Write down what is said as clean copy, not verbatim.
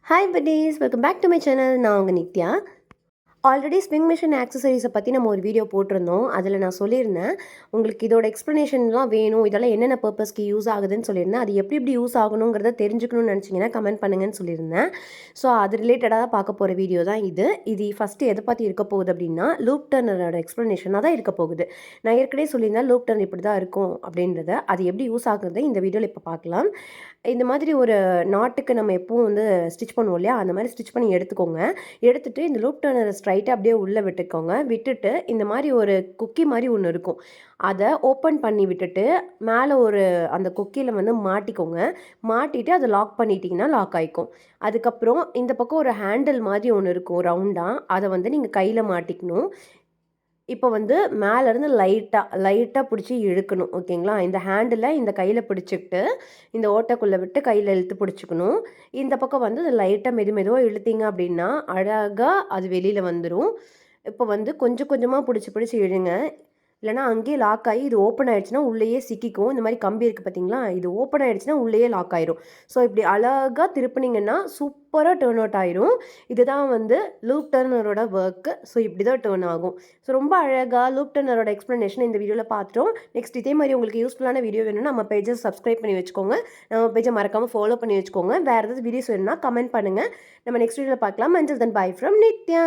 Hi buddies, welcome back to my channel. நான் உங்கள் Nithya. Already swing machine ஆக்சசரிஸை பற்றி நம்ம ஒரு வீடியோ போட்டிருந்தோம். அதில் நான் சொல்லியிருந்தேன், உங்களுக்கு இதோட எக்ஸ்ப்ளனேஷன்லாம் வேணும், இதெல்லாம் என்னென்ன பர்பஸ்க்கு யூஸ் ஆகுதுன்னு சொல்லியிருந்தேன். அது எப்படி எப்படி யூஸ் ஆகணுங்கிறத தெரிஞ்சுக்கணும்னு நினச்சிங்கன்னா கமெண்ட் பண்ணுங்கன்னு சொல்லியிருந்தேன். ஸோ அது ரிலேட்டடாக பார்க்க போகிற வீடியோ தான் இது. இது ஃபஸ்ட்டு எதை பற்றி இருக்க போகுது அப்படின்னா, லூப் டர்னரோட எக்ஸ்ப்ளனேஷனாக தான் இருக்க போகுது. நான் ஏற்கனவே சொல்லியிருந்தேன் லூப் டர்ன் இப்படி தான் இருக்கும் அப்படின்றத. அது எப்படி யூஸ் ஆகுது இந்த வீடியோவில் இப்போ பார்க்கலாம். இந்த மாதிரி ஒரு நாட்டுக்கு நம்ம எப்பவும் வந்து ஸ்டிச் பண்ணுவோம் இல்லையா, அந்த மாதிரி ஸ்டிச் பண்ணி எடுத்துக்கோங்க. எடுத்துகிட்டு இந்த லூப் டர்னரை ஸ்ட்ரைட்டாக அப்படியே உள்ளே விட்டுக்கோங்க. விட்டுட்டு இந்த மாதிரி ஒரு குக்கி மாதிரி ஒன்று இருக்கும், அதை ஓப்பன் பண்ணி விட்டுட்டு மேலே ஒரு அந்த குக்கியில் வந்து மாட்டிக்கோங்க. மாட்டிட்டு அதை லாக் பண்ணிட்டீங்கன்னா லாக் ஆகிக்கும். அதுக்கப்புறம் இந்த பக்கம் ஒரு ஹேண்டில் மாதிரி ஒன்று இருக்கும் ரவுண்டாக, அதை வந்து நீங்கள் கையில் மாட்டிக்கணும். இப்போ வந்து மேலேருந்து லைட்டாக பிடிச்சி இழுக்கணும். ஓகேங்களா? இந்த ஹேண்டில இந்த கையில் பிடிச்சிக்கிட்டு இந்த ஓட்டைக்குள்ளே விட்டு கையில் இழுத்து பிடிச்சிக்கணும். இந்த பக்கம் வந்து லைட்டாக மெதுவாக இழுத்தீங்க அப்படின்னா அழகாக அது வெளியில் வந்துடும். இப்போ வந்து கொஞ்சம் கொஞ்சமாக பிடிச்சி இழுங்க. இல்லைனா அங்கேயே லாக் ஆகி இது ஓப்பன் ஆகிடுச்சுன்னா உள்ளேயே சிக்கிக்கும். இந்த மாதிரி கம்பி இருக்குது பார்த்தீங்களா, இது ஓப்பன் ஆகிடுச்சுன்னா உள்ளேயே லாக் ஆயிரும். ஸோ இப்படி அழகாக திருப்பினீங்கன்னா சூப்பராக டேர்ன் அவுட் ஆயிரும். இதுதான் வந்து லூப் டர்னரோட ஒர்க்கு. ஸோ இப்படி தான் டேர்ன் ஆகும். ஸோ ரொம்ப அழகாக லூப் டர்னரோட எக்ஸ்ப்ளனேஷன் இந்த வீடியோவில் பார்த்துட்டோம். நெக்ஸ்ட் இதே மாதிரி உங்களுக்கு யூஸ்ஃபுல்லான வீடியோ வேணும்னா நம்ம பேஜை சப்ஸ்கிரைப் பண்ணி வச்சுக்கோங்க. நம்ம பேஜை மறக்காமல் ஃபாலோ பண்ணி வச்சுக்கோங்க. வேறு ஏதாவது வீடியோஸ் வேணும்னா கமெண்ட் பண்ணுங்கள். நம்ம நெக்ஸ்ட் வீடியோவில் பார்க்கலாம். Until then by from Nithya.